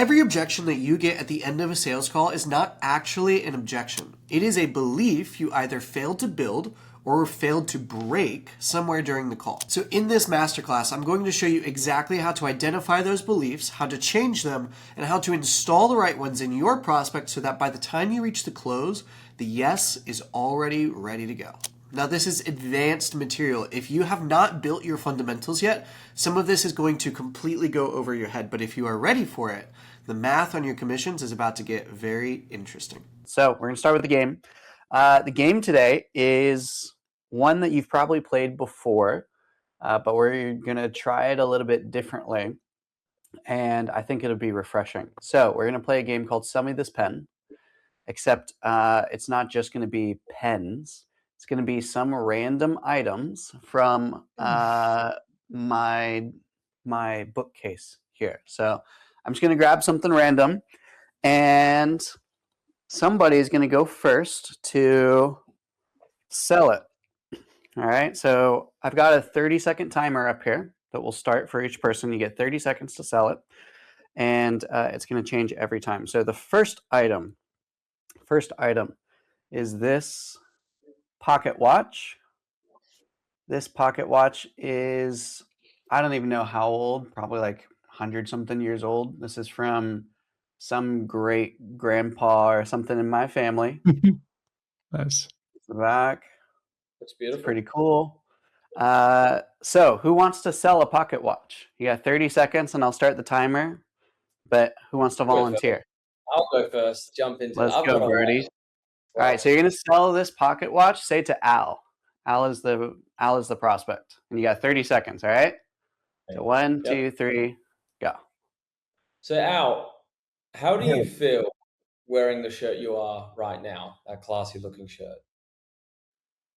Every objection that you get at the end of a sales call is not actually an objection. It is a belief you either failed to build or failed to break somewhere during the call. So in this masterclass, I'm going to show you exactly how to identify those beliefs, how to change them, and how to install the right ones in your prospect so that by the time you reach the close, the yes is already ready to go. Now, this is advanced material. If you have not built your fundamentals yet, some of this is going to completely go over your head. But if you are ready for it, the math on your commissions is about to get very interesting. So we're going to start with the game. The game today is one that you've probably played before, but we're going to try it a little bit differently. And I think it'll be refreshing. So we're going to play a game called Sell Me This Pen, except it's not just going to be pens. It's going to be some random items from my bookcase here. So I'm just going to grab something random, and somebody is going to go first to sell it. All right. So I've got a 30-second timer up here that will start for each person. You get 30 seconds to sell it, and it's going to change every time. So the first item is this pocket watch. This pocket watch is, I don't even know how old, probably like 100-something years old. This is from some great grandpa or something in my family. Nice. The back. That's beautiful. It's pretty cool. So who wants to sell a pocket watch? You got 30 seconds and I'll start the timer, but who wants to volunteer? I'll go first. Jump into Let's go, Birdie. All right, so you're going to sell this pocket watch. Say to Al. Al is the prospect, and you got 30 seconds. All right. So 1, 2, 3, go. So Al, how do you feel wearing the shirt you are right now? That classy-looking shirt.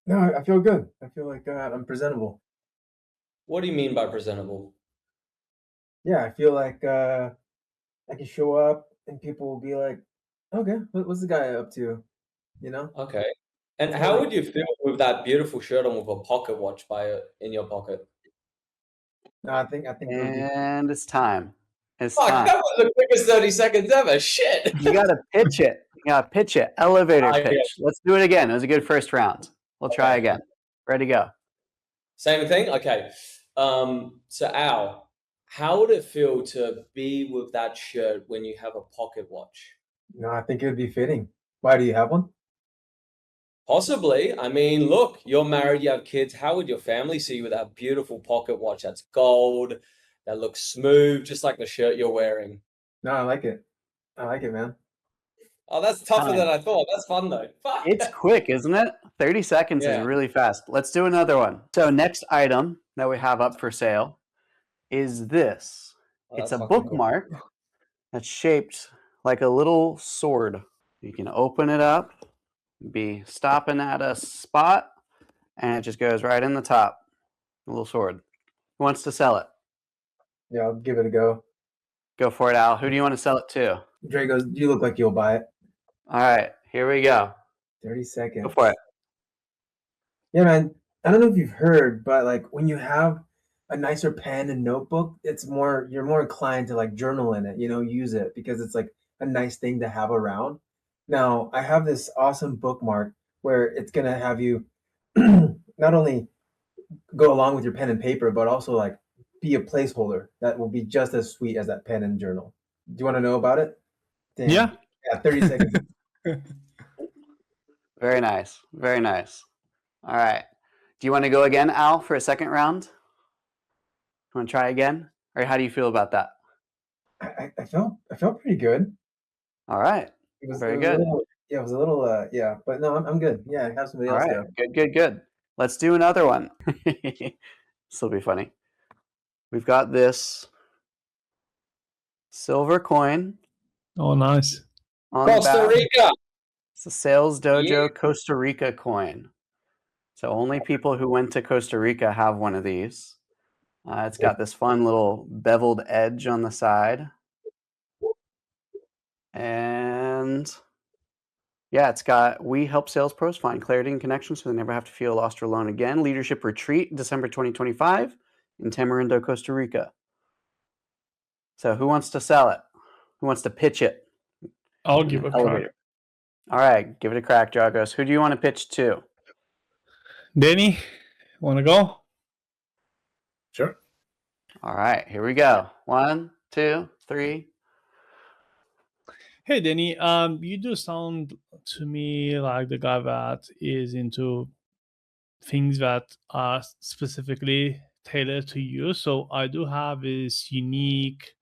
No, I feel good. I feel like I'm presentable. What do you mean by presentable? Yeah, I feel like I can show up and people will be like, "Okay, what's the guy up to?" You know? Okay. And how would you feel with that beautiful shirt on with a pocket watch in your pocket? No, I think. And it's time. It's Fuck, time. that was the quickest 30 seconds ever. Shit. You got to pitch it. Elevator I pitch. get it. Let's do it again. It was a good first round. We'll try again. Ready, go. Same thing? Okay. So Al, how would it feel to be with that shirt when you have a pocket watch? No, I think it would be fitting. Why, do you have one? Possibly. I mean, look, you're married, you have kids. How would your family see you with that beautiful pocket watch that's gold, that looks smooth, just like the shirt you're wearing? No, I like it. Man. Oh, that's tougher than I thought. That's fun, though. Fuck. It's quick, isn't it? 30 seconds is really fast. Let's do another one. So next item that we have up for sale is this. It's a bookmark that's shaped like a little sword. You can open it up, be stopping at a spot, and it just goes right in the top. A little sword. Who wants to sell it? Yeah, I'll give it a go. Go for it, Al. Who do you want to sell it to? Dre goes, "You look like you'll buy it." All right, here we go. 30 seconds. Go for it. Yeah, man. I don't know if you've heard, but like when you have a nicer pen and notebook, you're more inclined to like journal in it, use it because it's like a nice thing to have around. Now, I have this awesome bookmark where it's going to have you not only go along with your pen and paper, but also like be a placeholder that will be just as sweet as that pen and journal. Do you want to know about it? Damn. Yeah. Yeah, 30 seconds. Very nice. Very nice. All right. Do you want to go again, Al, for a second round? You want to try again? Or how do you feel about that? I felt pretty good. All right. It was Very good. It was a little, but no, I'm good. Yeah, have somebody else go. Good. Let's do another one. This will be funny. We've got this silver coin. Oh, nice. Costa Rica. It's a Sales Dojo Costa Rica coin. So only people who went to Costa Rica have one of these. It's got this fun little beveled edge on the side. And yeah, it's got, we help sales pros find clarity and connection so they never have to feel lost or alone again. Leadership Retreat, December 2025 in Tamarindo, Costa Rica. So who wants to sell it? Who wants to pitch it? I'll give a try. Elevator. All right, give it a crack, Jagos. Who do you want to pitch to? Danny, want to go? Sure. All right, here we go. 1, 2, 3. Hey, Danny. You do sound to me like the guy that is into things that are specifically tailored to you. So I do have this unique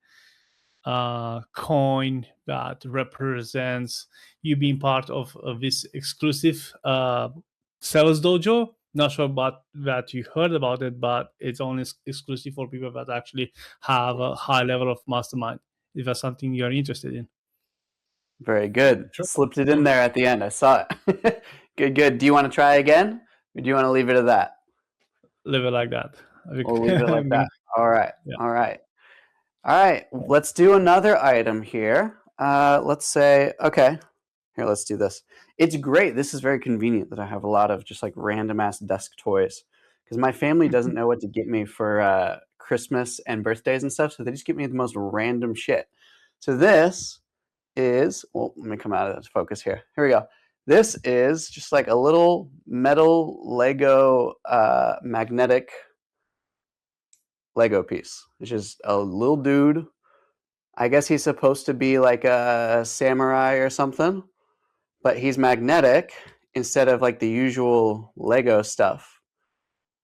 coin that represents you being part of this exclusive sales dojo. Not sure about that you heard about it, but it's only exclusive for people that actually have a high level of mastermind. If that's something you're interested in. Very good. Sure. Slipped it in there at the end. I saw it. Good. Do you want to try again? Or do you want to leave it at that? Leave it like that. We'll leave it like that. All right. Yeah. All right. Let's do another item here. Let's say, okay, here, let's do this. It's great. This is very convenient that I have a lot of just like random ass desk toys because my family doesn't know what to get me for Christmas and birthdays and stuff. So they just get me the most random shit. So this is, well, let me come out of this focus here. Here we go. This is just like a little metal Lego magnetic Lego piece. It's just a little dude. I guess he's supposed to be like a samurai or something, but he's magnetic instead of like the usual Lego stuff.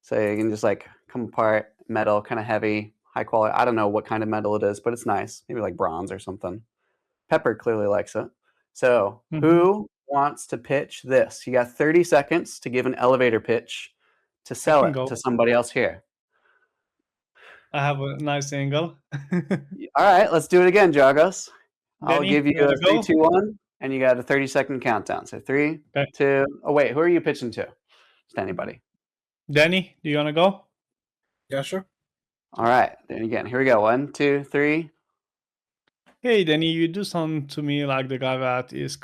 So you can just like come apart, metal, kind of heavy, high quality. I don't know what kind of metal it is, but it's nice. Maybe like bronze or something. Pepper clearly likes it. So who wants to pitch this? You got 30 seconds to give an elevator pitch to sell it to somebody else here. I have a nice angle. All right, let's do it again, Jagos. I'll Danny, give you you a wanna 3, go? 2, 1, and you got a 30-second countdown. So 3, Okay. 2. Oh wait, who are you pitching to? Just anybody. Danny, do you want to go? Yeah, sure. All right, then again, here we go. 1, 2, 3. Hey, Danny, you do sound to me like the guy that is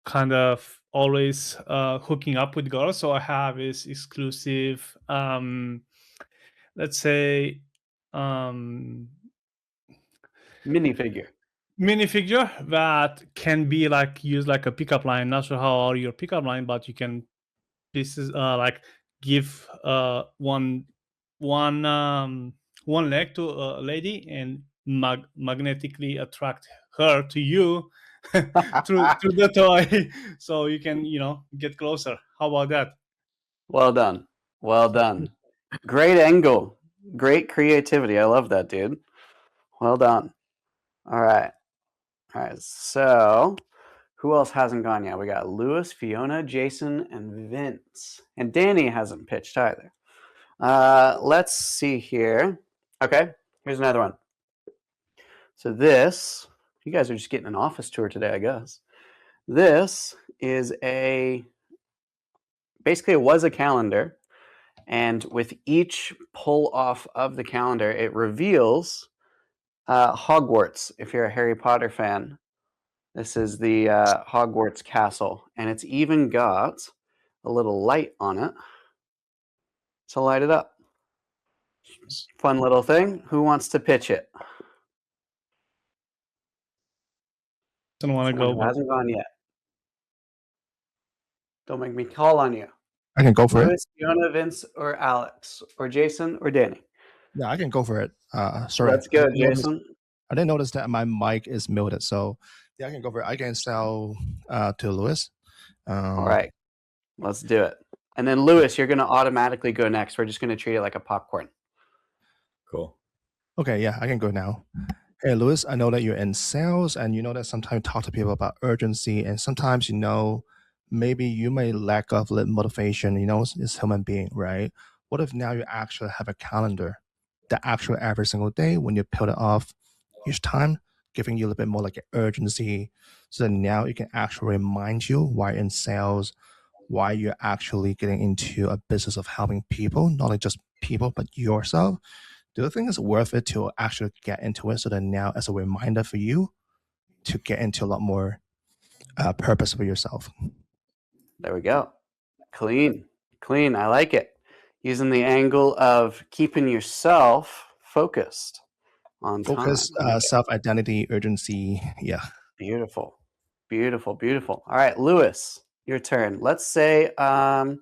kind of always hooking up with girls. So I have this exclusive, let's say, Minifigure. minifigure that can be like used like a pickup line. Not sure how are your pickup line, but you can pieces like give one leg to a lady and magnetically attract her to you through the toy, so you can get closer. How about that? Well done. Well done. Great angle. Great creativity. I love that, dude. Well done. All right. So who else hasn't gone yet? We got Lewis, Fiona, Jason, and Vince. And Danny hasn't pitched either. Let's see here. Okay, here's another one. So this, you guys are just getting an office tour today, I guess. This is basically it was a calendar. And with each pull off of the calendar, it reveals Hogwarts. If you're a Harry Potter fan, this is the Hogwarts castle. And it's even got a little light on it to light it up. Fun little thing. Who wants to pitch it? Don't want to Someone go. who hasn't gone yet. Don't make me call on you. I can go for it. Lewis, Fiona, Vince, or Alex, or Jason, or Danny. Yeah, I can go for it. Sorry. Let's go, Jason. I didn't notice that my mic is muted, so yeah, I can go for it. I can sell to Lewis. All right, let's do it. And then Lewis, you're going to automatically go next. We're just going to treat it like a popcorn. Cool. Okay, yeah, I can go now. Hey, Lewis, I know that you're in sales, and you know that sometimes you talk to people about urgency, and sometimes maybe you may lack of motivation. It's human being, right? What if now you actually have a calendar that actually every single day when you peel it off each time, giving you a little bit more like an urgency, so that now it can actually remind you why you're in sales, why you're actually getting into a business of helping people, not only just people, but yourself. Do you think it's worth it to actually get into it so that now as a reminder for you to get into a lot more purpose for yourself? There we go. Clean. I like it. Using the angle of keeping yourself focused. on Focus, time. self-identity, urgency. Yeah. Beautiful. Beautiful. Beautiful. All right, Lewis, your turn. Let's say, oh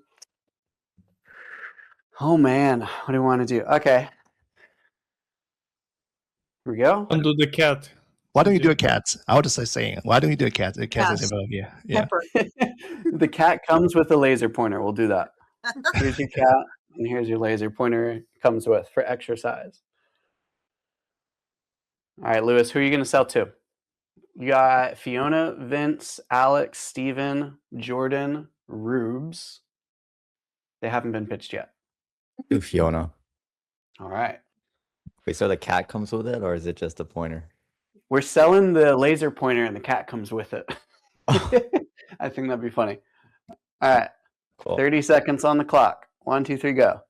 man, what do you want to do? Okay. Here we go. Undo the cat. Why don't you do a cat? I was just saying, why don't you do a cat? The cat is Cat. involved. Yeah. Yeah. Pepper. The cat comes with a laser pointer. We'll do that. Here's your cat, and here's your laser pointer. It comes with for exercise. All right, Lewis, who are you going to sell to? You got Fiona, Vince, Alex, Steven, Jordan, Rubes. They haven't been pitched yet. Do Fiona. All right. Wait, so the cat comes with it, or is it just a pointer? We're selling the laser pointer, and the cat comes with it. I think that'd be funny. All right. Cool. 30 seconds on the clock. 1, 2, 3, go.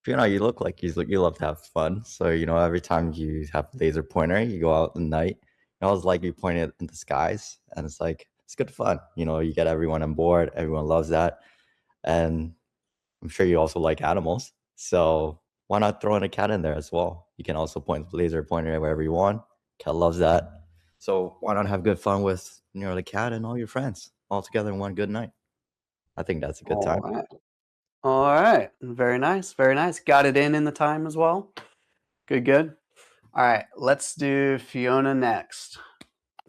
Fiona, you look like you love to have fun. So, every time you have a laser pointer, you go out at night, you always like you point it in the skies. And it's like, it's good fun. You get everyone on board. Everyone loves that. And I'm sure you also like animals. So why not throw in a cat in there as well? You can also point the laser pointer wherever you want. Cat loves that. So why not have good fun with, the cat and all your friends all together in one good night? I think that's a good time. All right. All right. Very nice. Very nice. Got it in the time as well. Good, good. All right. Let's do Fiona next.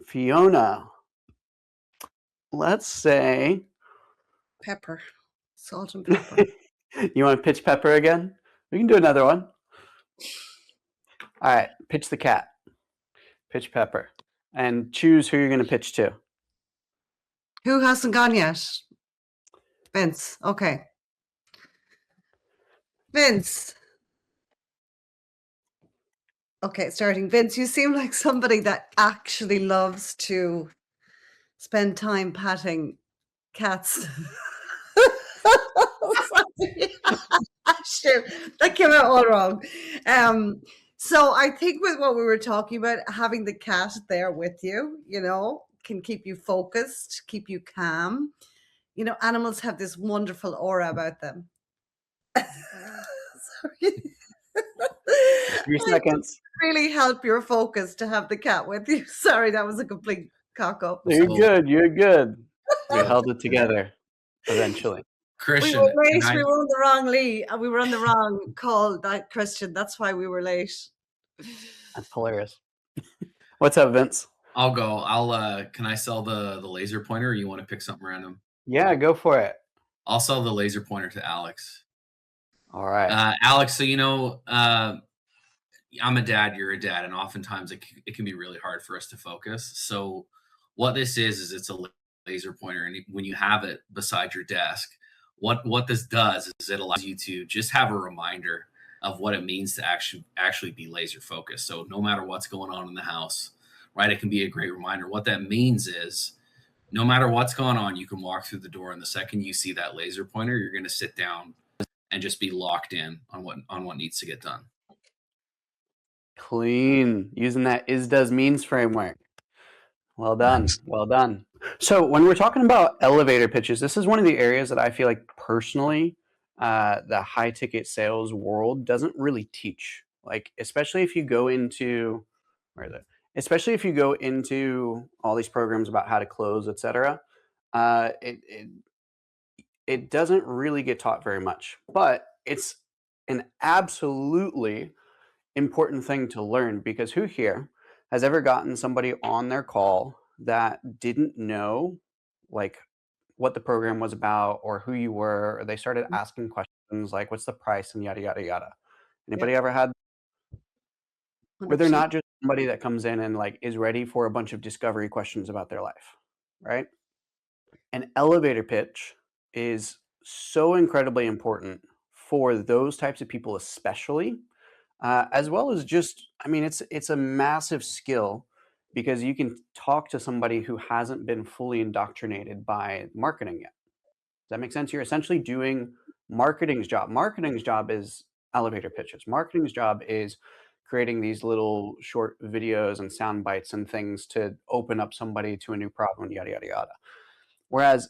Fiona, let's say Pepper. Salt and pepper. you want to pitch Pepper again? We can do another one. All right. Pitch the cat. Pitch Pepper. And choose who you're going to pitch to. Who hasn't gone yet? Vince. Okay. Vince. Okay, starting. Vince, you seem like somebody that actually loves to spend time patting cats. Sorry. Shoot, that came out all wrong. So I think with what we were talking about, having the cat there with you, can keep you focused, keep you calm. Animals have this wonderful aura about them. Sorry. 3 seconds. Really help your focus to have the cat with you. Sorry, that was a complete cock up. You're good. You're good. We held it together eventually. Christian, We were late. and We were on the wrong lead. We were on the wrong call, that Christian. That's why we were late. That's hilarious. What's up, Vince? I'll go. Can I sell the laser pointer, or you want to pick something random? Yeah, go for it. I'll sell the laser pointer to Alex. All right. Alex, so I'm a dad, you're a dad, and oftentimes it can be really hard for us to focus. So what this is it's a laser pointer, and when you have it beside your desk, what this does is it allows you to just have a reminder of what it means to actually be laser focused. So no matter what's going on in the house, right, it can be a great reminder. What that means is no matter what's going on, you can walk through the door, and the second you see that laser pointer, you're going to sit down and just be locked in on what needs to get done. Clean. Using that is does means framework. Well done. Well done. So when we're talking about elevator pitches, this is one of the areas that I feel like personally, the high ticket sales world doesn't really teach. Like, especially if you go into all these programs about how to close, etc. It doesn't really get taught very much, but it's an absolutely important thing to learn, because who here has ever gotten somebody on their call that didn't know like what the program was about or who you were, or they started asking questions like what's the price and yada yada yada. Anybody ever had where they're not just somebody that comes in and like is ready for a bunch of discovery questions about their life, right? An elevator pitch is so incredibly important for those types of people, especially, as well as just, I mean, it's a massive skill, because you can talk to somebody who hasn't been fully indoctrinated by marketing yet. Does that make sense? You're essentially doing marketing's job. Marketing's job is elevator pitches. Marketing's job is creating these little short videos and sound bites and things to open up somebody to a new problem, yada, yada, yada. Whereas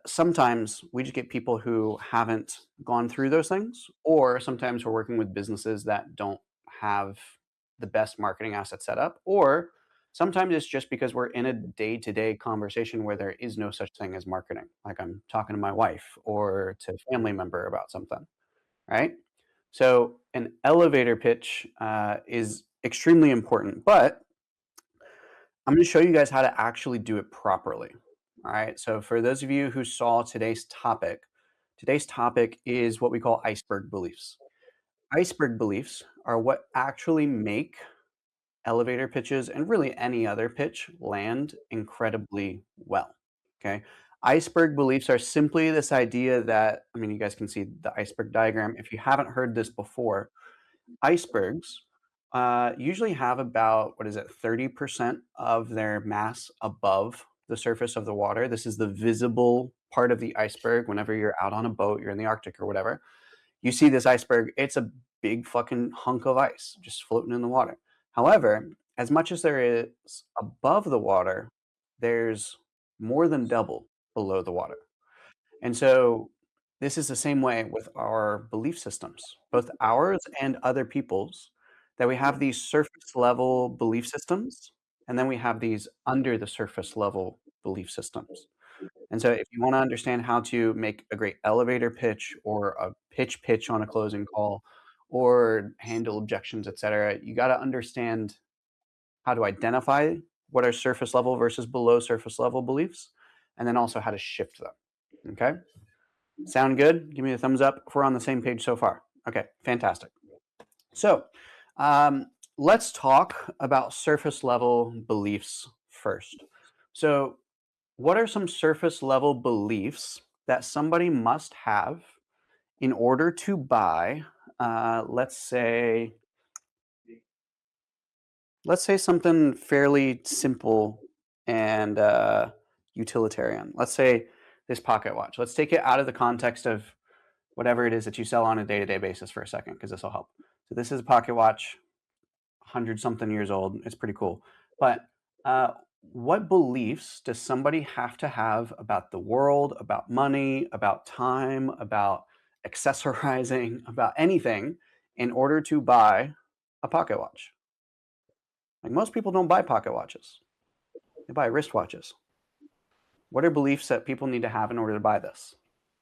sometimes we just get people who haven't gone through those things, or sometimes we're working with businesses that don't have the best marketing asset set up, or sometimes it's just because we're in a day-to-day conversation where there is no such thing as marketing. Like I'm talking to my wife or to a family member about something, right? So an elevator pitch is extremely important, but I'm going to show you guys how to actually do it properly. All right. So for those of you who saw today's topic is what we call iceberg beliefs. Iceberg beliefs are what actually make elevator pitches and really any other pitch land incredibly well. Okay. Iceberg beliefs are simply this idea that, I mean, you guys can see the iceberg diagram. If you haven't heard this before, icebergs usually have about, 30% of their mass above the surface of the water. This is the visible part of the iceberg. Whenever you're out on a boat, you're in the Arctic or whatever, you see this iceberg, it's a big fucking hunk of ice just floating in the water. However, as much as there is above the water, there's more than double below the water. And so this is the same way with our belief systems, both ours and other people's, that we have these surface level belief systems, and then we have these under the surface level belief systems. And so if you want to understand how to make a great elevator pitch or a pitch on a closing call or handle objections, etc., you got to understand how to identify what are surface level versus below surface level beliefs, and then also how to shift them. Okay? Sound good? Give me a thumbs up if we're on the same page so far. Okay, fantastic. So let's talk about surface level beliefs first. So what are some surface level beliefs that somebody must have in order to buy, let's say something fairly simple and utilitarian. Let's say this pocket watch. Let's take it out of the context of whatever it is that you sell on a day-to-day basis for a second, because this will help. So this is a pocket watch, 100-something years old. It's pretty cool. But what beliefs does somebody have to have about the world, about money, about time, about accessorizing, about anything in order to buy a pocket watch? Like most people don't buy pocket watches. They buy wristwatches. What are beliefs that people need to have in order to buy this?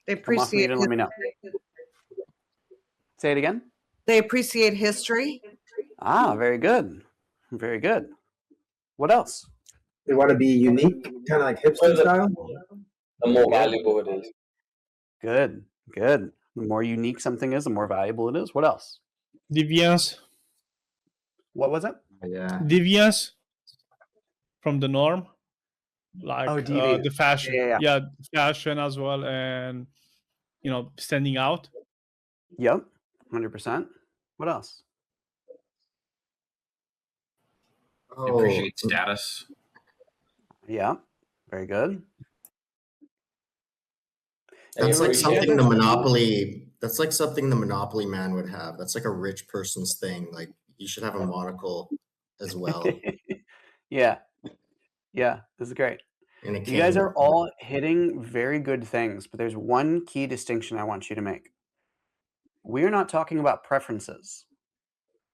They Come off mute appreciate and let me know. Say it again. They appreciate history. Ah, very good. Very good. What else? They want to be unique, kind of like hipster style. The more valuable it is. Good. Good. The more unique something is, the more valuable it is. What else? Deviance. What was it? Yeah. Deviance from the norm. Like deviant. the fashion. Yeah. Fashion as well, and standing out. Yep. 100%. What else? They appreciate status. Yeah. Very good. That's like something the Monopoly. That's like something the Monopoly man would have. That's like a rich person's thing. Like you should have a monocle as well. Yeah. Yeah. This is great. And a You guys cane. are all hitting very good things, but there's one key distinction I want you to make. We're not talking about preferences.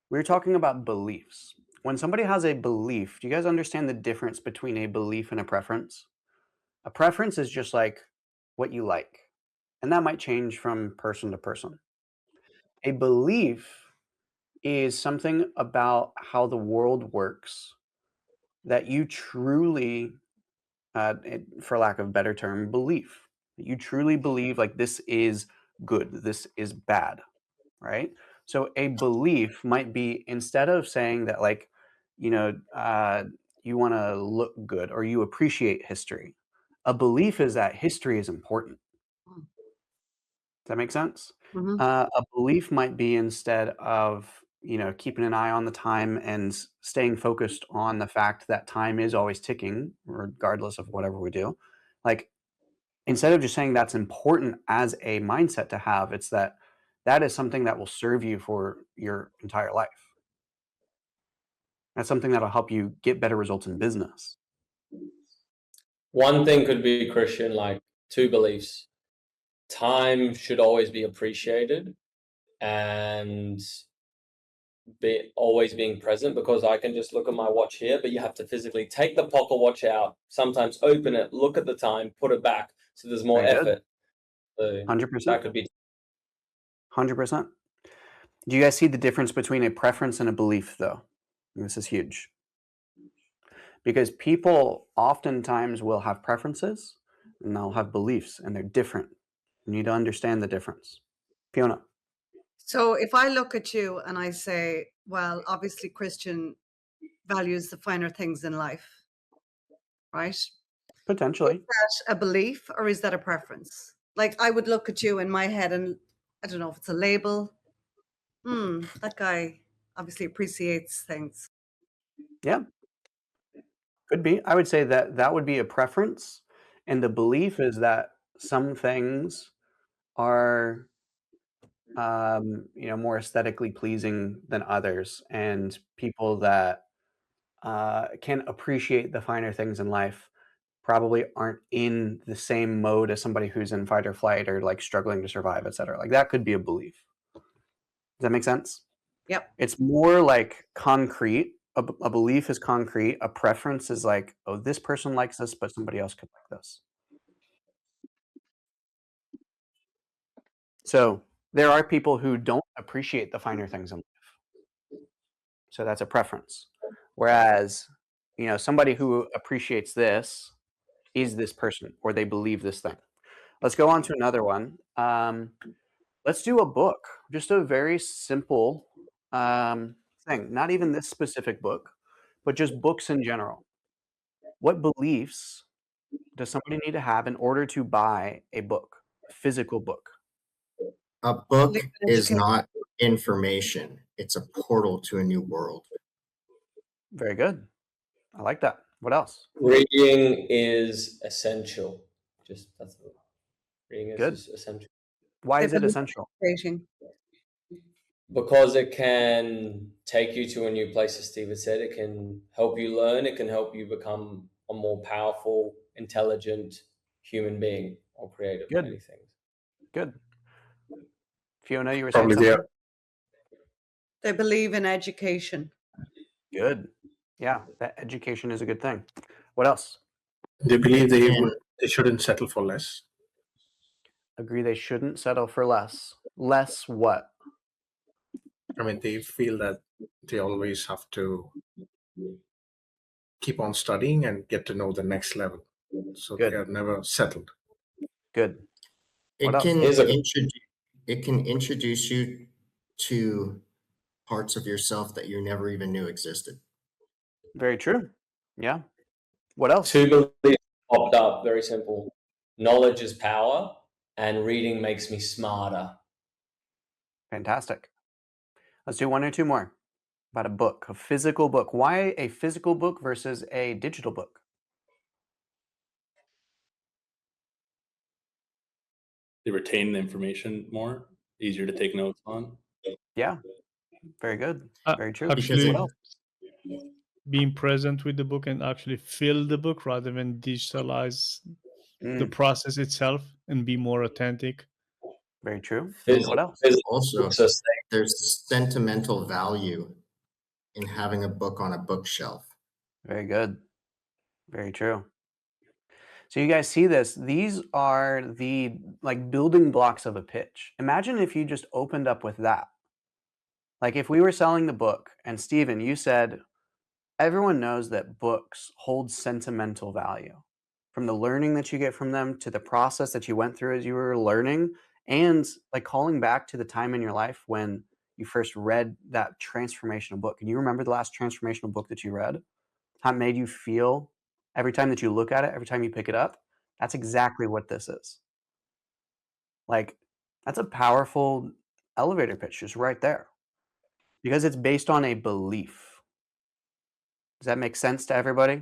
We're talking about beliefs. When somebody has a belief, do you guys understand the difference between a belief and a preference? A preference is just like what you like, and that might change from person to person. A belief is something about how the world works that you truly, for lack of a better term, believe. You truly believe like this is good, this is bad, right? So a belief might be, instead of saying that like, you want to look good or you appreciate history, a belief is that history is important. Does that make sense? Mhm. A belief might be, instead of keeping an eye on the time and staying focused on the fact that time is always ticking, regardless of whatever we do, like instead of just saying that's important as a mindset to have, it's that is something that will serve you for your entire life. That's something that'll help you get better results in business. One thing could be, Christian, like two beliefs. Time should always be appreciated, and always being present, because I can just look at my watch here, but you have to physically take the pocket watch out, sometimes open it, look at the time, put it back. So there's more Very good. effort. So 100%. that could be 100%. Do you guys see the difference between a preference and a belief, though? This is huge. Because people oftentimes will have preferences and they'll have beliefs, and they're different. You need to understand the difference. Fiona. So if I look at you and I say, well, obviously Christian values the finer things in life, right? Potentially. Is that a belief or is that a preference? Like, I would look at you in my head and I don't know if it's a label. That guy obviously appreciates things. Yeah. Could be. I would say that would be a preference. And the belief is that some things are more aesthetically pleasing than others, and people that can appreciate the finer things in life probably aren't in the same mode as somebody who's in fight or flight or like struggling to survive, etc. Like that could be a belief. Does that make sense? Yep. It's more like concrete. A belief is concrete. A preference is like, oh, this person likes this, but somebody else could like this. So there are people who don't appreciate the finer things in life. So that's a preference. Whereas, somebody who appreciates this is this person, or they believe this thing. Let's go on to another one. Let's do a book, just a very simple thing. Not even this specific book, but just books in general. What beliefs does somebody need to have in order to buy a book, a physical book? A book is not information. It's a portal to a new world. Very good. I like that. What else? reading is essential. Reading is Good. just essential. Why is it essential? Because it can take you to a new place, as Steve had said. It can help you learn. It can help you become a more powerful, intelligent human being, or creative. Good. Many things. Good. Fiona, you were saying Probably something? They believe in education. Good. Yeah, that education is a good thing. What else? They believe they shouldn't settle for less. Agree they shouldn't settle for less. Less what? I mean, they feel that they always have to keep on studying and get to know the next level. So Good. they are never settled. Good. It What else? can introduce you to parts of yourself that you never even knew existed. Very true. Yeah. What else? Two beliefs popped up. Very simple. Knowledge is power, and reading makes me smarter. Fantastic. Let's do one or two more about a book, a physical book. Why a physical book versus a digital book? They retain the information more, easier to take notes on. Yeah. Very good. Very true. Actually, What else? being present with the book and actually feel the book rather than digitalize the process itself and be more authentic. Very true. What else? Also, there's sentimental value in having a book on a bookshelf. Very good. Very true. So you guys see this? These are the building blocks of a pitch. Imagine if you just opened up with that. Like if we were selling the book and Steven, you said, everyone knows that books hold sentimental value, from the learning that you get from them to the process that you went through as you were learning, and like calling back to the time in your life when you first read that transformational book. Can you remember the last transformational book that you read? How it made you feel every time that you look at it, every time you pick it up? That's exactly what this is. Like, that's a powerful elevator pitch just right there, because it's based on a belief. Does that make sense to everybody?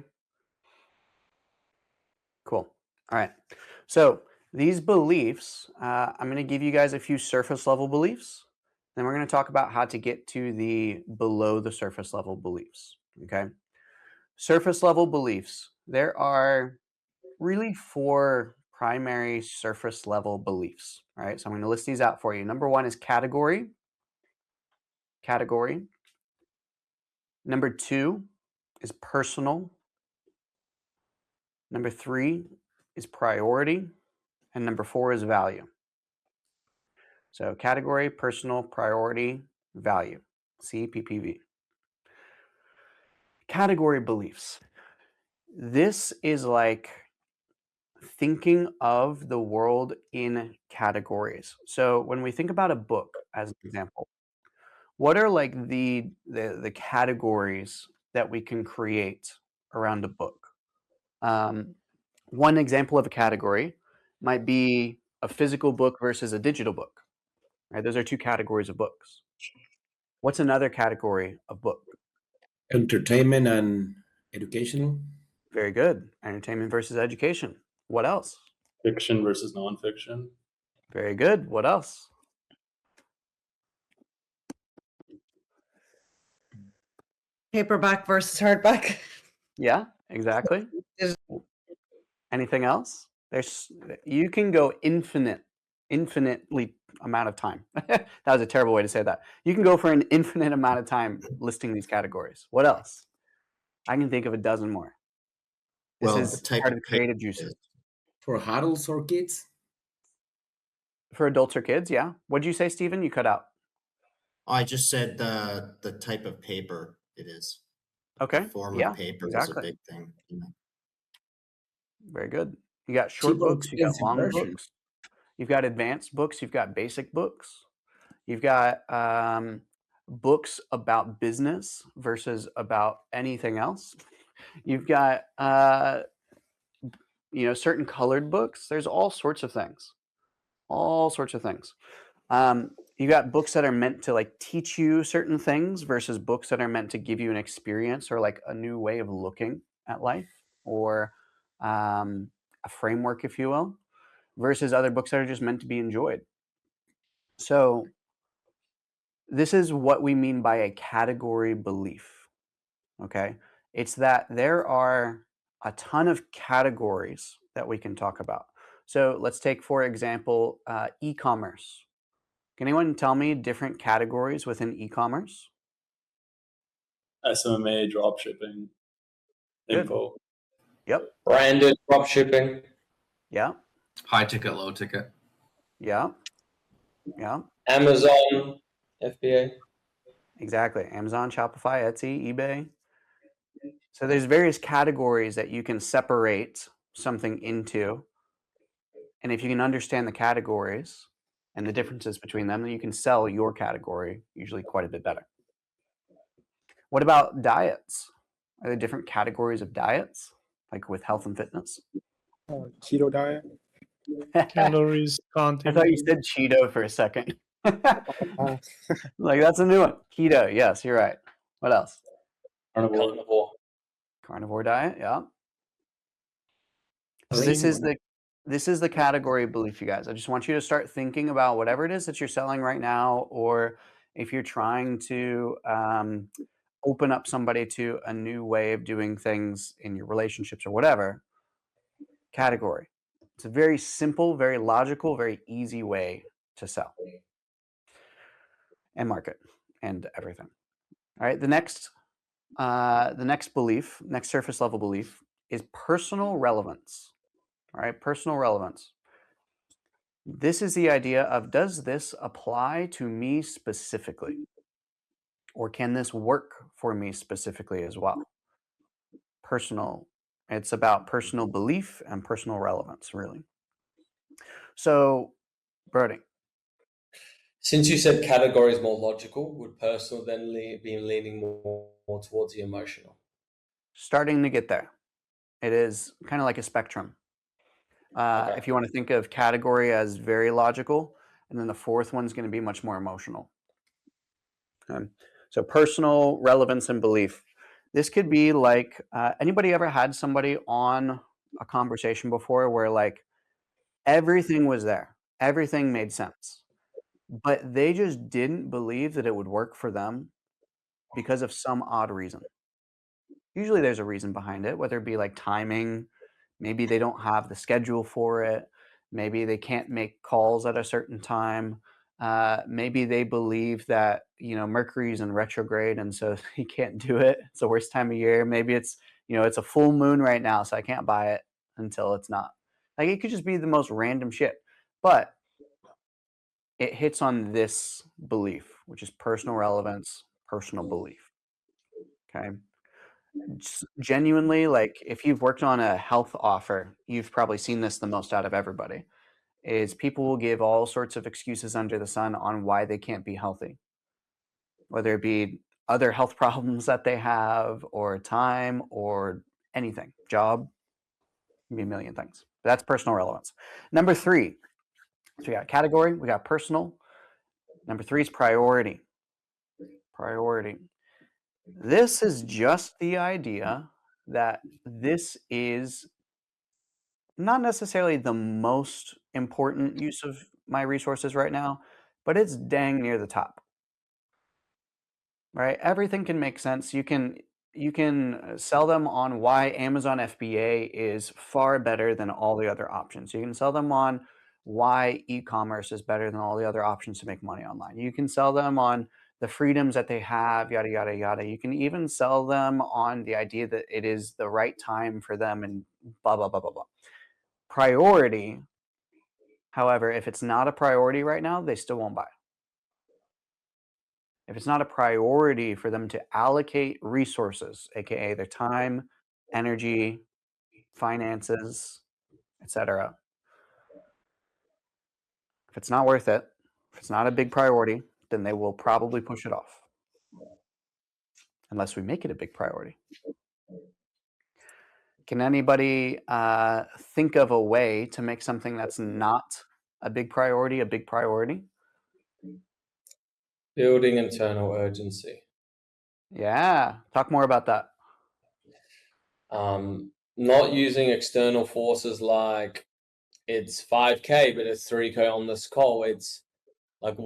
Cool. All right. So these beliefs, I'm going to give you guys a few surface level beliefs. Then we're going to talk about how to get to the below the surface level beliefs. Okay. Surface level beliefs. There are really 4 primary surface level beliefs. All right. So I'm going to list these out for you. Number 1 is category. Category. Number 2 is personal. Number 3 is priority. And number 4 is value. So category, personal, priority, value. CPPV. Category beliefs. This is like thinking of the world in categories. So when we think about a book as an example, what are like the categories that we can create around a book? One example of a category might be a physical book versus a digital book. Right? Those are two categories of books. What's another category of book? Entertainment and educational. Very good. Entertainment versus education. What else? Fiction versus nonfiction. Very good. What else? Paperback versus hardback. Yeah, exactly. Anything else? You can go infinitely amount of time. That was a terrible way to say that. You can go for an infinite amount of time listing these categories. What else? I can think of a dozen more. This is part of the creative juices. For adults or kids? For adults or kids, yeah. What'd you say, Stephen? You cut out. I just said the type of paper it is. Okay. The form Yeah, of paper exactly. is a big thing. You know. Very good. You got short Cheaper, books, you got expensive long version. books, you've got advanced books, you've got basic books, you've got books about business versus about anything else. You've got certain colored books. There's all sorts of things. All sorts of things. You got books that are meant to like teach you certain things versus books that are meant to give you an experience or like a new way of looking at life or a framework, if you will, versus other books that are just meant to be enjoyed. So this is what we mean by a category belief. Okay. It's that there are a ton of categories that we can talk about. So let's take, for example, e-commerce. Can anyone tell me different categories within e-commerce? SMMA, dropshipping, info. Yep. Branded dropshipping. Yeah. High ticket, low ticket. Yeah. Yeah. Amazon, FBA. Exactly. Amazon, Shopify, Etsy, eBay. So there's various categories that you can separate something into. And if you can understand the categories and the differences between them, then you can sell your category usually quite a bit better. What about diets? Are there different categories of diets, like with health and fitness? Keto diet. Calories, I thought you said Cheeto for a second. Like, that's a new one. Keto. Yes, you're right. What else? Carnivore. Carnivore diet. Yeah. So this is the category belief, you guys. I just want you to start thinking about whatever it is that you're selling right now, or if you're trying to open up somebody to a new way of doing things in your relationships or whatever. Category. It's a very simple, very logical, very easy way to sell and market and everything. All right. The next belief, next surface level belief, is personal relevance. All right, personal relevance. This is the idea of, does this apply to me specifically? Or can this work for me specifically as well? Personal. It's about personal belief and personal relevance, really. So, Brody. Since you said category is more logical, would personal then be leaning more towards the emotional? Starting to get there. It is kind of like a spectrum. Okay. If you want to think of category as very logical, and then the fourth one's going to be much more emotional. So personal relevance and belief. This could be like, anybody ever had somebody on a conversation before where like everything was there, everything made sense, but they just didn't believe that it would work for them because of some odd reason. Usually there's a reason behind it, whether it be like timing, maybe they don't have the schedule for it, maybe they can't make calls at a certain time, Maybe they believe that, Mercury's in retrograde and so he can't do it. It's the worst time of year. Maybe it's, it's a full moon right now, so I can't buy it until it's not. Like, it could just be the most random shit. But it hits on this belief, which is personal relevance, personal belief. Okay. Genuinely, like, if you've worked on a health offer, you've probably seen this the most out of everybody, is people will give all sorts of excuses under the sun on why they can't be healthy, whether it be other health problems that they have, or time, or anything, job, maybe a million things. But that's personal relevance. Number 3, so we got category, we got personal. Number 3 is priority. Priority. This is just the idea that this is not necessarily the most important use of my resources right now, but it's dang near the top. Right? Everything can make sense. You can sell them on why Amazon FBA is far better than all the other options. You can sell them on why e-commerce is better than all the other options to make money online. You can sell them on the freedoms that they have, yada, yada, yada. You can even sell them on the idea that it is the right time for them and blah, blah, blah, blah, blah. Priority, however, if it's not a priority right now, they still won't buy. If it's not a priority for them to allocate resources, aka their time, energy, finances, etc., if it's not worth it, if it's not a big priority, then they will probably push it off. Unless we make it a big priority. Can anybody think of a way to make something that's not a big priority a big priority? Building internal urgency. Yeah, talk more about that. Not using external forces like it's 5K, but it's 3K on this call. It's like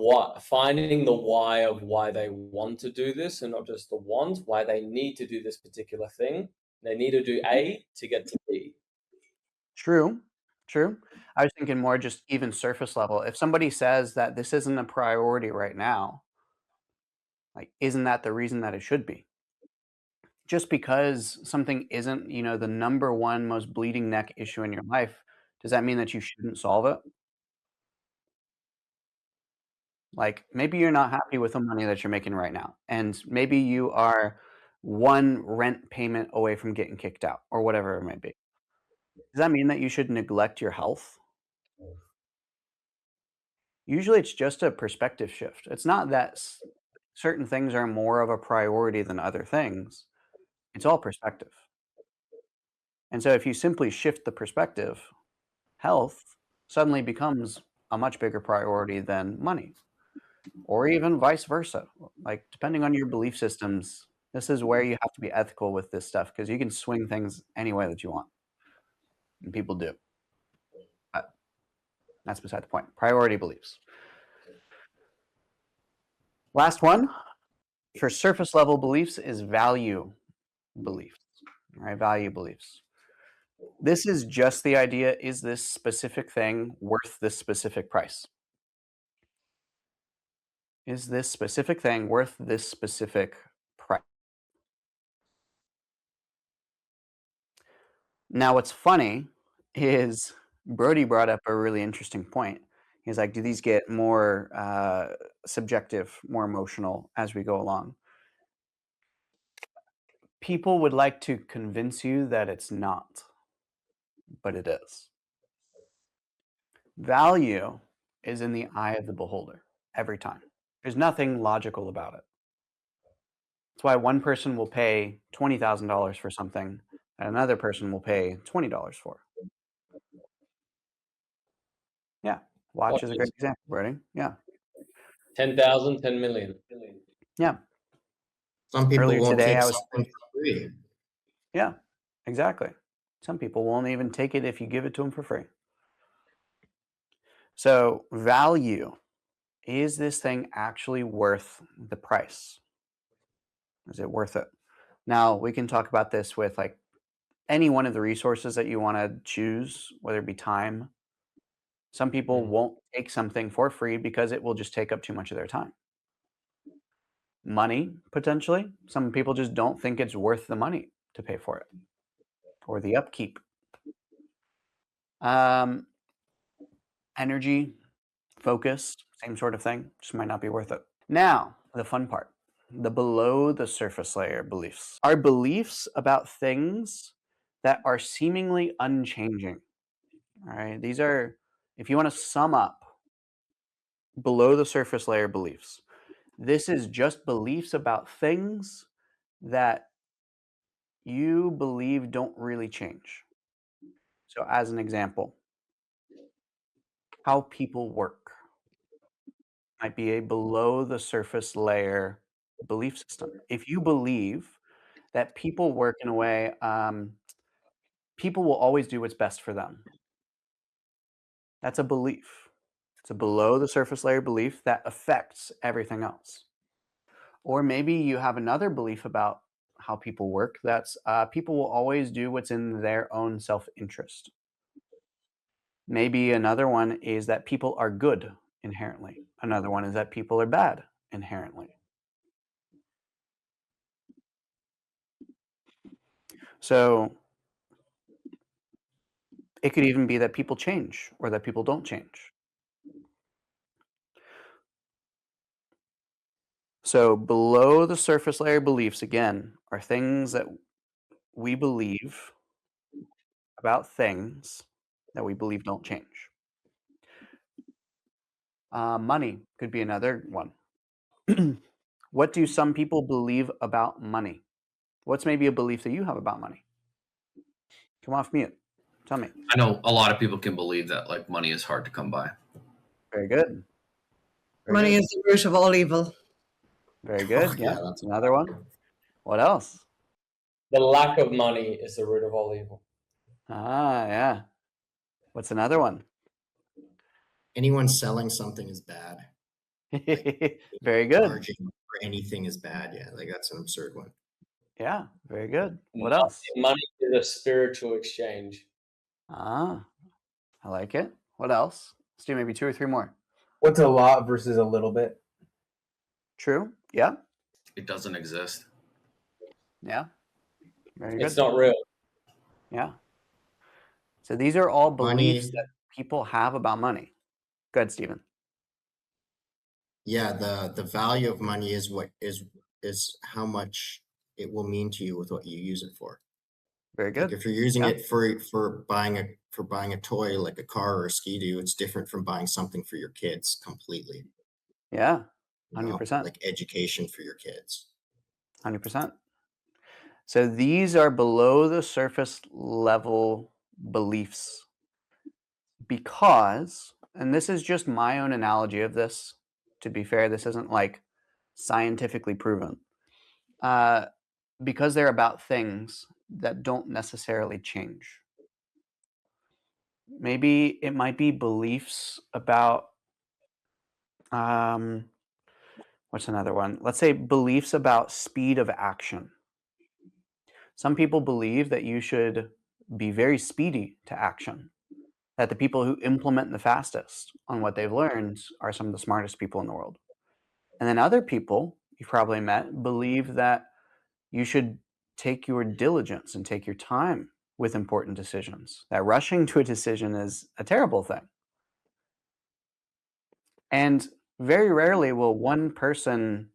finding the why of why they want to do this, and not just the want, why they need to do this particular thing. They need to do A to get to B. True. I was thinking more just even surface level. If somebody says that this isn't a priority right now, like, isn't that the reason that it should be? Just because something isn't, the number one most bleeding neck issue in your life, does that mean that you shouldn't solve it? Like, maybe you're not happy with the money that you're making right now, and maybe you are one rent payment away from getting kicked out, or whatever it may be. Does that mean that you should neglect your health? Usually it's just a perspective shift. It's not that certain things are more of a priority than other things. It's all perspective. And so if you simply shift the perspective, health suddenly becomes a much bigger priority than money, or even vice versa. Like, depending on your belief systems, this is where you have to be ethical with this stuff, because you can swing things any way that you want. And people do. But that's beside the point. Priority beliefs. Last one for surface level beliefs is value beliefs. All right, value beliefs. This is just the idea, is this specific thing worth this specific price? Is this specific thing worth this specific price? Now, what's funny is Brody brought up a really interesting point. He's like, do these get more subjective, more emotional as we go along? People would like to convince you that it's not, but it is. Value is in the eye of the beholder every time. There's nothing logical about it. That's why one person will pay $20,000 for something and another person will pay $20 for. Yeah, watch is a great example, Brady. Yeah. 10,000, 10 million. Yeah. Some people Earlier won't today, take I was something for free. Yeah, exactly. Some people won't even take it if you give it to them for free. So value, is this thing actually worth the price? Is it worth it? Now, we can talk about this with like any one of the resources that you want to choose, whether it be time, Some people won't take something for free because it will just take up too much of their time. Money, potentially. Some people just don't think it's worth the money to pay for it or the upkeep. Energy, focus, same sort of thing. Just might not be worth it. Now, the fun part, the below the surface layer beliefs. Are beliefs about things that are seemingly unchanging. All right, these are, if you want to sum up below the surface layer beliefs, this is just beliefs about things that you believe don't really change. So as an example, how people work might be a below the surface layer belief system. If you believe that people work in a way, people will always do what's best for them. That's a belief. It's a below the surface layer belief that affects everything else. Or maybe you have another belief about how people work that's people will always do what's in their own self-interest. Maybe another one is that people are good inherently. Another one is that people are bad inherently. So it could even be that people change or that people don't change. So below the surface layer beliefs, again, are things that we believe about things that we believe don't change. Money could be another one. What do some people believe about money? What's maybe a belief that you have about money? Come off mute. Tell me. I know a lot of people can believe that like money is hard to come by. Very good. Money is the root of all evil. Very good. Yeah, that's another one. What else? The lack of money is the root of all evil. Ah, yeah. What's another one? Anyone selling something is bad. Very good. Charging for anything is bad. Yeah, like that's an absurd one. Yeah, very good. What else? Money is a spiritual exchange. Ah, I like it. What else? Let's do maybe 2 or 3 more. What's a lot versus a little bit? True. Yeah. It doesn't exist. Yeah. Very good. It's not real. Yeah. So these are all beliefs Money. that people have about money. Go ahead, Stephen. Yeah, the value of money is what is how much it will mean to you with what you use it for. Very good. Like if you're using it for buying a toy like a car or a ski-doo, it's different from buying something for your kids completely. Yeah. You know, 100%. like education for your kids. 100%. So these are below the surface level beliefs because, and this is just my own analogy of this, to be fair, this isn't like scientifically proven, because they're about things that don't necessarily change. Maybe it might be beliefs about, what's another one? Let's say beliefs about speed of action. Some people believe that you should be very speedy to action, that the people who implement the fastest on what they've learned are some of the smartest people in the world. And then other people you've probably met believe that you should take your diligence and take your time with important decisions, that rushing to a decision is a terrible thing. And very rarely will one person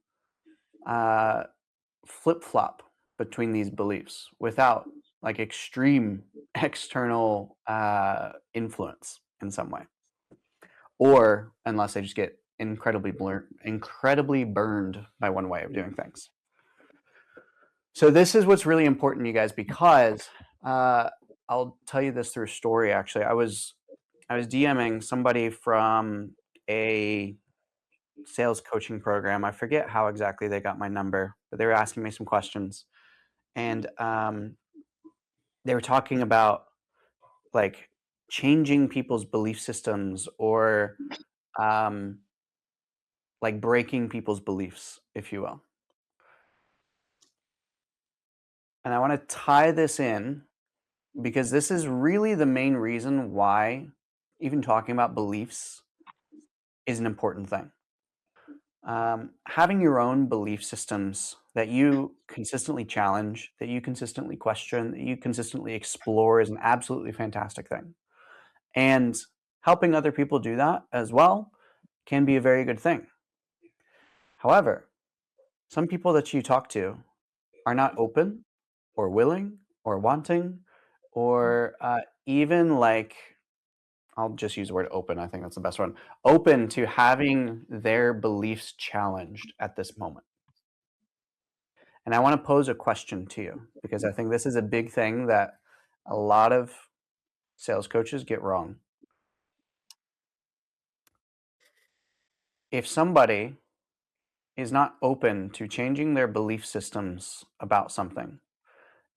flip-flop between these beliefs without like extreme external influence in some way, or unless they just get incredibly burned by one way of doing things. So this is what's really important, you guys, because I'll tell you this through a story. Actually, I was DMing somebody from a sales coaching program. I forget how exactly they got my number, but they were asking me some questions, and they were talking about like changing people's belief systems or like breaking people's beliefs, if you will. And I want to tie this in because this is really the main reason why even talking about beliefs is an important thing. Having your own belief systems that you consistently challenge, that you consistently question, that you consistently explore is an absolutely fantastic thing. And helping other people do that as well can be a very good thing. However, some people that you talk to are not open or willing or wanting or even like, I'll just use the word open. I think that's the best one. Open to having their beliefs challenged at this moment. And I want to pose a question to you because I think this is a big thing that a lot of sales coaches get wrong. If somebody is not open to changing their belief systems about something,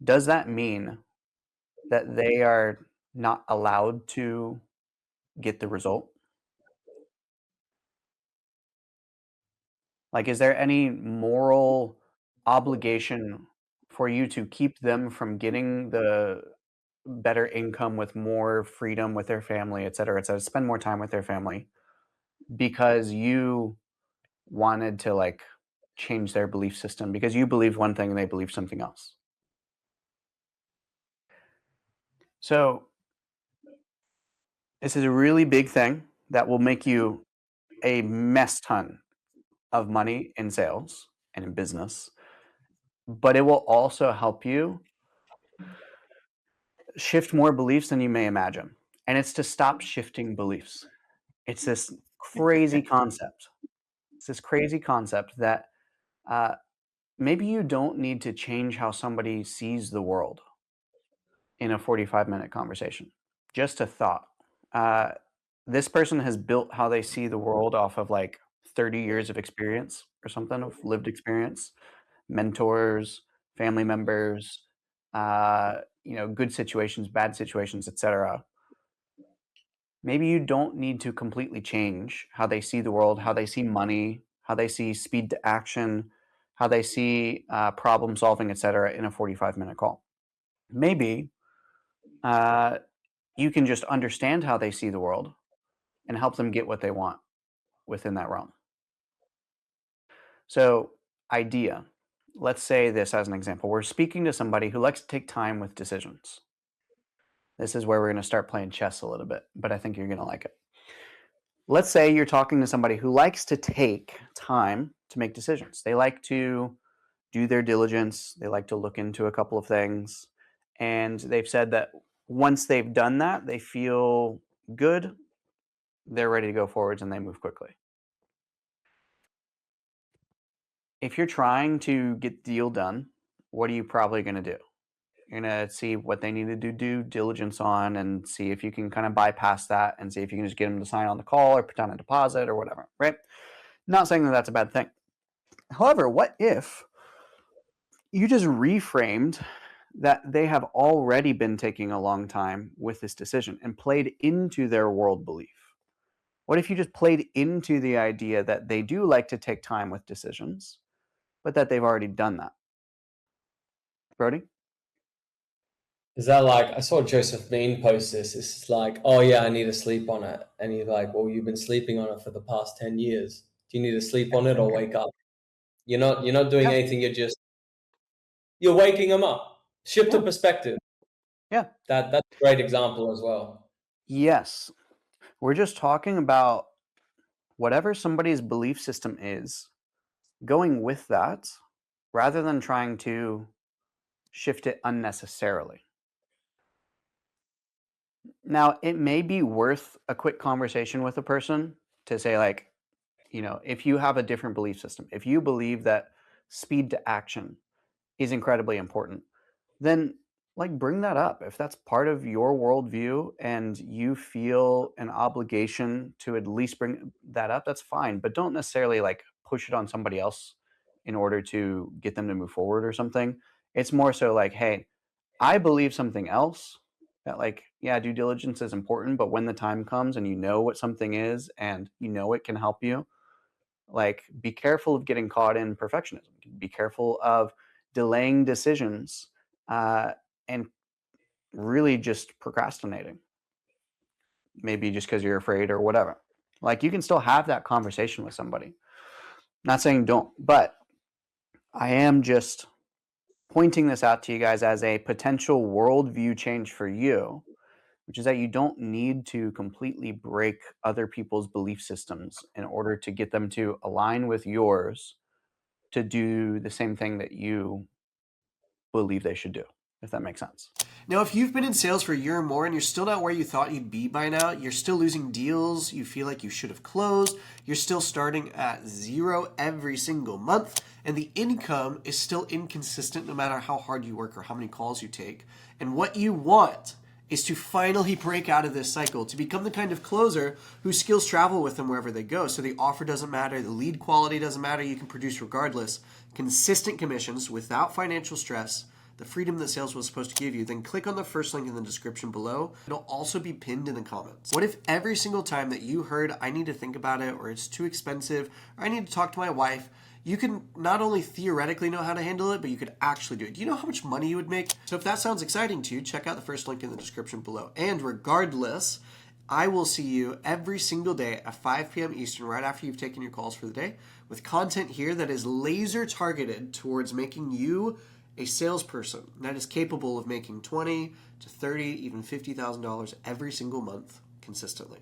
does that mean that they are not allowed to get the result? Like, is there any moral obligation for you to keep them from getting the better income with more freedom with their family, et cetera, spend more time with their family because you wanted to like change their belief system because you believed one thing and they believed something else? So this is a really big thing that will make you a mess ton of money in sales and in business, but it will also help you shift more beliefs than you may imagine. And it's to stop shifting beliefs. It's this crazy concept. It's this crazy concept that maybe you don't need to change how somebody sees the world in a 45-minute conversation. Just a thought. This person has built how they see the world off of like 30 years of experience or something, of lived experience, mentors, family members, good situations, bad situations, etc. Maybe you don't need to completely change how they see the world, how they see money, how they see speed to action, how they see problem solving, etc. in a 45-minute call. Maybe you can just understand how they see the world and help them get what they want within that realm. So, idea. Let's say this as an example. We're speaking to somebody who likes to take time with decisions. This is where we're going to start playing chess a little bit, but I think you're going to like it. Let's say you're talking to somebody who likes to take time to make decisions. They like to do their diligence. They like to look into a couple of things. And they've said that once they've done that, they feel good. They're ready to go forwards and they move quickly. If you're trying to get the deal done, what are you probably going to do? You're going to see what they need to do due diligence on and see if you can kind of bypass that and see if you can just get them to sign on the call or put down a deposit or whatever, right? Not saying that that's a bad thing. However, what if you just reframed that they have already been taking a long time with this decision and played into their world belief? What if you just played into the idea that they do like to take time with decisions, but that they've already done that? Brody? Is that like, I saw Joseph Bean post this. It's like, oh yeah, I need to sleep on it. And he's like, well, you've been sleeping on it for the past 10 years. Do you need to sleep on it or wake up? You're not doing anything. You're waking them up. Shift the perspective. Yeah. That's a great example as well. Yes. We're just talking about whatever somebody's belief system is, going with that rather than trying to shift it unnecessarily. Now, it may be worth a quick conversation with a person to say, like, if you have a different belief system, if you believe that speed to action is incredibly important, then like bring that up. If that's part of your worldview and you feel an obligation to at least bring that up, that's fine. But don't necessarily like push it on somebody else in order to get them to move forward or something. It's more so like, hey, I believe something else. That like, yeah, due diligence is important, but when the time comes and you know what something is and you know it can help you, like be careful of getting caught in perfectionism. Be careful of delaying decisions and really just procrastinating. maybe just because you're afraid or whatever. Like, you can still have that conversation with somebody. Not saying don't, but I am just pointing this out to you guys as a potential worldview change for you, which is that you don't need to completely break other people's belief systems in order to get them to align with yours to do the same thing that you believe they should do, if that makes sense. Now, if you've been in sales for a year or more and you're still not where you thought you'd be by now, you're still losing deals, you feel like you should have closed, you're still starting at zero every single month, and the income is still inconsistent no matter how hard you work or how many calls you take, and what you want is to finally break out of this cycle, to become the kind of closer whose skills travel with them wherever they go. So the offer doesn't matter, the lead quality doesn't matter, you can produce regardless. Consistent commissions without financial stress, the freedom that sales was supposed to give you, then click on the first link in the description below. It'll also be pinned in the comments. What if every single time that you heard, I need to think about it, or it's too expensive, or I need to talk to my wife, you can not only theoretically know how to handle it, but you could actually do it. Do you know how much money you would make? So if that sounds exciting to you, check out the first link in the description below. And regardless, I will see you every single day at 5 p.m. Eastern, right after you've taken your calls for the day, with content here that is laser targeted towards making you a salesperson that is capable of making $20,000 to $30,000, even $50,000 every single month consistently.